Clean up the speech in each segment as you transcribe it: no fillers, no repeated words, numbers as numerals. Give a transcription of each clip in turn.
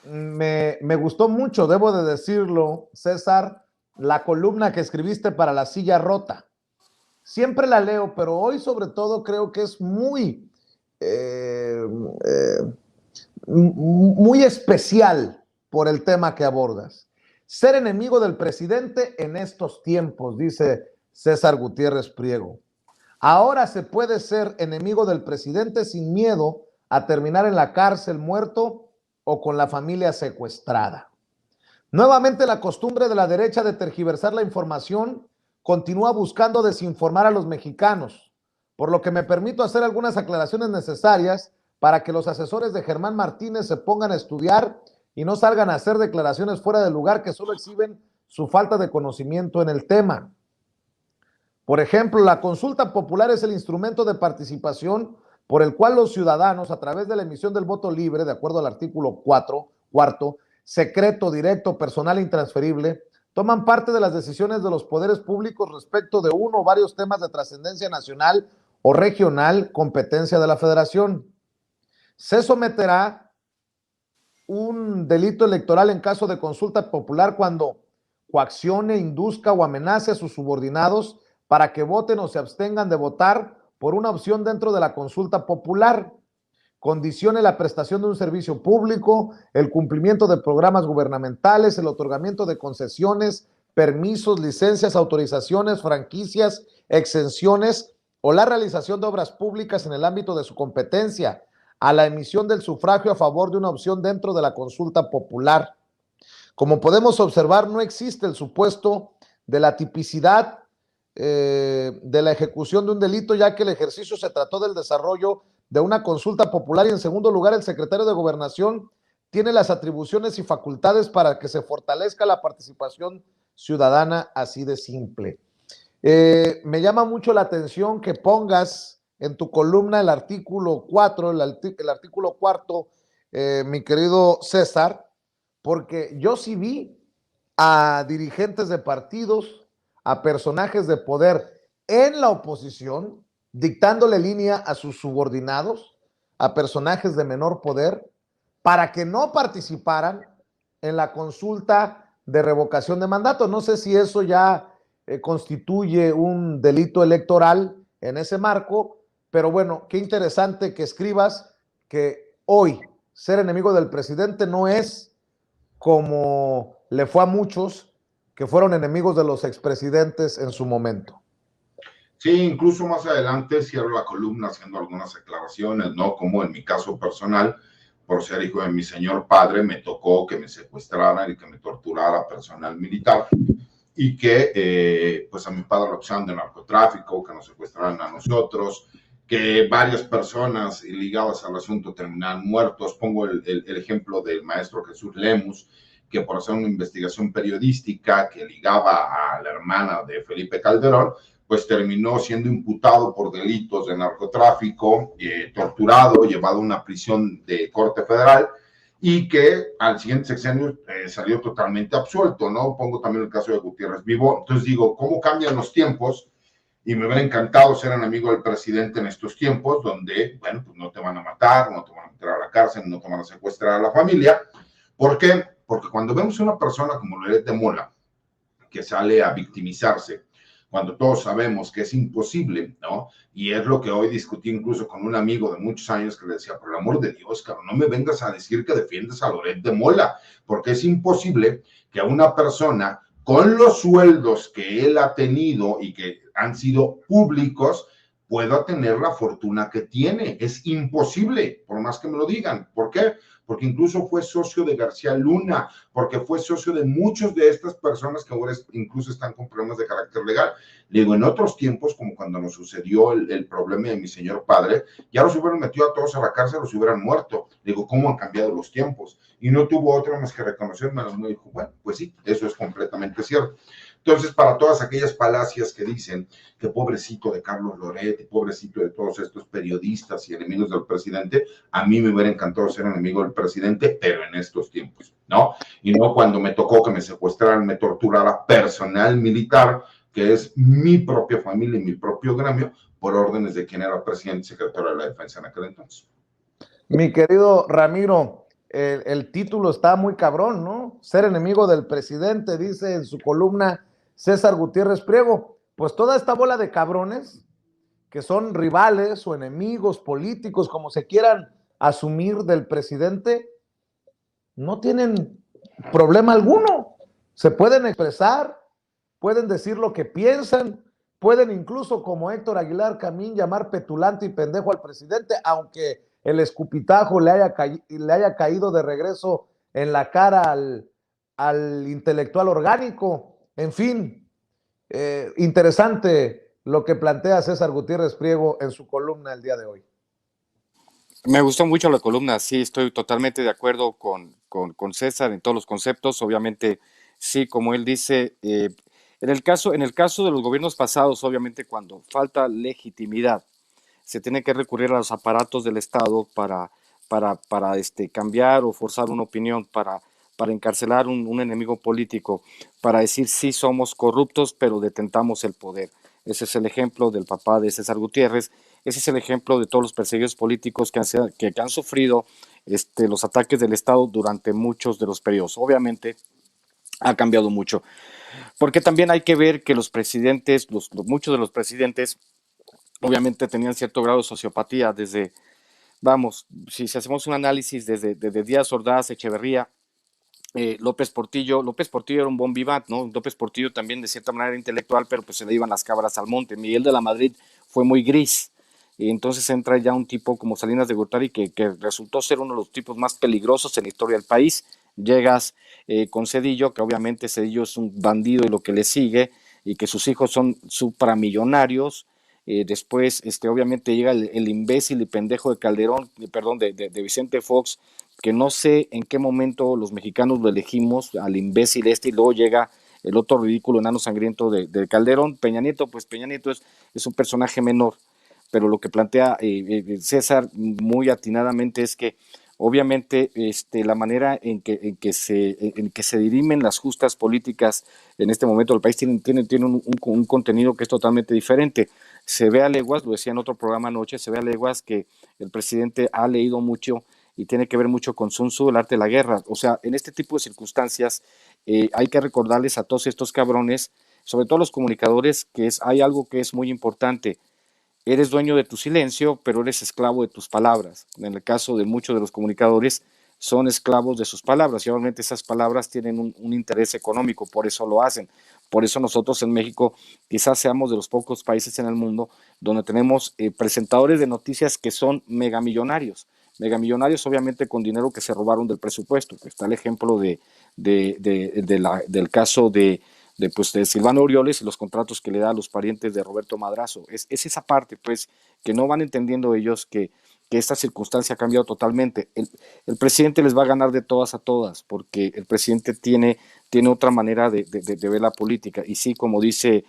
me gustó mucho, debo de decirlo, César, la columna que escribiste para La Silla Rota. Siempre la leo, pero hoy sobre todo creo que es eh, eh, muy especial por el tema que abordas. Ser enemigo del presidente en estos tiempos, dice César Gutiérrez Priego. Ahora se puede ser enemigo del presidente sin miedo a terminar en la cárcel muerto o con la familia secuestrada. Nuevamente la costumbre de la derecha de tergiversar la información continúa buscando desinformar a los mexicanos, por lo que me permito hacer algunas aclaraciones necesarias para que los asesores de Germán Martínez se pongan a estudiar y no salgan a hacer declaraciones fuera de lugar que solo exhiben su falta de conocimiento en el tema. Por ejemplo, la consulta popular es el instrumento de participación por el cual los ciudadanos, a través de la emisión del voto libre, de acuerdo al artículo 4, cuarto, secreto, directo, personal e intransferible, toman parte de las decisiones de los poderes públicos respecto de uno o varios temas de trascendencia nacional o regional, competencia de la Federación. Se someterá un delito electoral en caso de consulta popular cuando coaccione, induzca o amenace a sus subordinados para que voten o se abstengan de votar por una opción dentro de la consulta popular, condicione la prestación de un servicio público, el cumplimiento de programas gubernamentales, el otorgamiento de concesiones, permisos, licencias, autorizaciones, franquicias, exenciones o la realización de obras públicas en el ámbito de su competencia, a la emisión del sufragio a favor de una opción dentro de la consulta popular. Como podemos observar, no existe el supuesto de la tipicidad de la ejecución de un delito, ya que el ejercicio se trató del desarrollo de una consulta popular y en segundo lugar el secretario de Gobernación tiene las atribuciones y facultades para que se fortalezca la participación ciudadana, así de simple. Me llama mucho la atención que pongas en tu columna el artículo 4, el artículo cuarto, mi querido César, porque yo sí vi a dirigentes de partidos, a personajes de poder en la oposición, dictándole línea a sus subordinados, a personajes de menor poder, para que no participaran en la consulta de revocación de mandato. No sé si eso ya constituye un delito electoral en ese marco, pero bueno, qué interesante que escribas que hoy ser enemigo del presidente no es como le fue a muchos que fueron enemigos de los expresidentes en su momento. Sí, incluso más adelante cierro la columna haciendo algunas aclaraciones, ¿no? Como en mi caso personal, por ser hijo de mi señor padre, me tocó que me secuestraran y que me torturara personal militar y que pues a mi padre lo acusaban de narcotráfico, que nos secuestraran a nosotros, que varias personas ligadas al asunto terminaran muertos. Pongo el ejemplo del maestro Jesús Lemus, que por hacer una investigación periodística que ligaba a la hermana de Felipe Calderón, pues terminó siendo imputado por delitos de narcotráfico, torturado, llevado a una prisión de corte federal y que al siguiente sexenio salió totalmente absuelto, ¿no? Pongo también el caso de Gutiérrez Vivo. Entonces digo, ¿cómo cambian los tiempos? Y me hubiera encantado ser enemigo del presidente en estos tiempos, donde, bueno, pues no te van a matar, no te van a meter a la cárcel, no te van a secuestrar a la familia. ¿Por qué? Porque cuando vemos a una persona como Loret de Mola, que sale a victimizarse, cuando todos sabemos que es imposible, ¿no? Y es lo que hoy discutí incluso con un amigo de muchos años que le decía, por el amor de Dios, Carlos, no me vengas a decir que defiendes a Loret de Mola, porque es imposible que a una persona con los sueldos que él ha tenido y que han sido públicos pueda tener la fortuna que tiene. Es imposible, por más que me lo digan. ¿Por qué? Porque incluso fue socio de García Luna, porque fue socio de muchas de estas personas que ahora incluso están con problemas de carácter legal. Le digo, en otros tiempos, como cuando nos sucedió el problema de mi señor padre, ya los hubieran metido a todos a la cárcel, los hubieran muerto. Le digo, ¿cómo han cambiado los tiempos? Y no tuvo otra más que reconocerme. Me dijo, bueno, pues sí, eso es completamente cierto. Entonces, para todas aquellas falacias que dicen que pobrecito de Carlos Loret y pobrecito de todos estos periodistas y enemigos del presidente, a mí me hubiera encantado ser enemigo del presidente, pero en estos tiempos, ¿no? Y no cuando me tocó que me secuestraran, me torturara personal militar, que es mi propia familia y mi propio gremio, por órdenes de quien era presidente y secretario de la Defensa en aquel entonces. Mi querido Ramiro, el título está muy cabrón, ¿no? Ser enemigo del presidente, dice en su columna César Gutiérrez Priego. Pues toda esta bola de cabrones que son rivales o enemigos políticos, como se quieran asumir del presidente, no tienen problema alguno. Se pueden expresar, pueden decir lo que piensan, pueden incluso, como Héctor Aguilar Camín, llamar petulante y pendejo al presidente, aunque el escupitajo le haya caído de regreso en la cara al intelectual orgánico. En fin, interesante lo que plantea César Gutiérrez Priego en su columna el día de hoy. Me gustó mucho la columna, sí, estoy totalmente de acuerdo con César en todos los conceptos. Obviamente, sí, como él dice, en el caso de los gobiernos pasados, obviamente cuando falta legitimidad, se tiene que recurrir a los aparatos del Estado para cambiar o forzar una opinión, para encarcelar un enemigo político, para decir sí somos corruptos, pero detentamos el poder. Ese es el ejemplo del papá de César Gutiérrez. Ese es el ejemplo de todos los perseguidos políticos que han sufrido los ataques del Estado durante muchos de los periodos. Obviamente ha cambiado mucho, porque también hay que ver que los presidentes, muchos de los presidentes, obviamente tenían cierto grado de sociopatía desde, vamos, si hacemos un análisis desde Díaz Ordaz, Echeverría, López Portillo era un bon vivant, ¿no? López Portillo también de cierta manera era intelectual, pero pues se le iban las cabras al monte. Miguel de la Madrid fue muy gris, y entonces entra ya un tipo como Salinas de Gortari que resultó ser uno de los tipos más peligrosos en la historia del país. Llegas con Zedillo, que obviamente Zedillo es un bandido y lo que le sigue, y que sus hijos son supramillonarios. Después, obviamente llega el imbécil y pendejo de Calderón, perdón, de Vicente Fox, que no sé en qué momento los mexicanos lo elegimos, al imbécil y luego llega el otro ridículo enano sangriento de Calderón. Peña Nieto, pues Peña Nieto es un personaje menor, pero lo que plantea César muy atinadamente es que obviamente la manera en que se dirimen las justas políticas en este momento del país tiene un contenido que es totalmente diferente. Se ve a leguas, lo decía en otro programa anoche, se ve a leguas que el presidente ha leído mucho y tiene que ver mucho con Sun Tzu, el arte de la guerra. O sea, en este tipo de circunstancias hay que recordarles a todos estos cabrones, sobre todo los comunicadores, que hay algo que es muy importante. Eres dueño de tu silencio, pero eres esclavo de tus palabras. En el caso de muchos de los comunicadores, son esclavos de sus palabras y obviamente esas palabras tienen un interés económico, por eso lo hacen. Por eso nosotros en México quizás seamos de los pocos países en el mundo donde tenemos presentadores de noticias que son megamillonarios obviamente con dinero que se robaron del presupuesto. Está el ejemplo del caso de Silvano Aureoles y los contratos que le da a los parientes de Roberto Madrazo. Es esa parte, pues, que no van entendiendo ellos que esta circunstancia ha cambiado totalmente. El presidente les va a ganar de todas a todas, porque el presidente tiene otra manera de ver la política. Y sí, como dice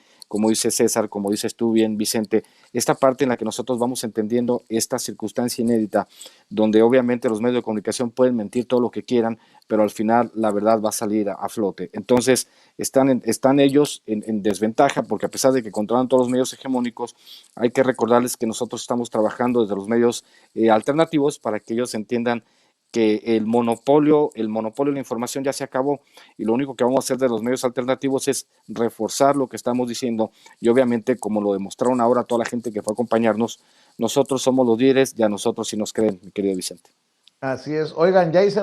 César, como dices tú bien, Vicente, esta parte en la que nosotros vamos entendiendo esta circunstancia inédita, donde obviamente los medios de comunicación pueden mentir todo lo que quieran, pero al final la verdad va a salir a flote. Entonces, están ellos en desventaja, porque a pesar de que controlan todos los medios hegemónicos, hay que recordarles que nosotros estamos trabajando desde los medios alternativos para que ellos entiendan que el monopolio de la información ya se acabó y lo único que vamos a hacer de los medios alternativos es reforzar lo que estamos diciendo y obviamente, como lo demostraron ahora toda la gente que fue a acompañarnos, nosotros somos los líderes y a nosotros sí nos creen, mi querido Vicente. Así es. Oigan, ya hice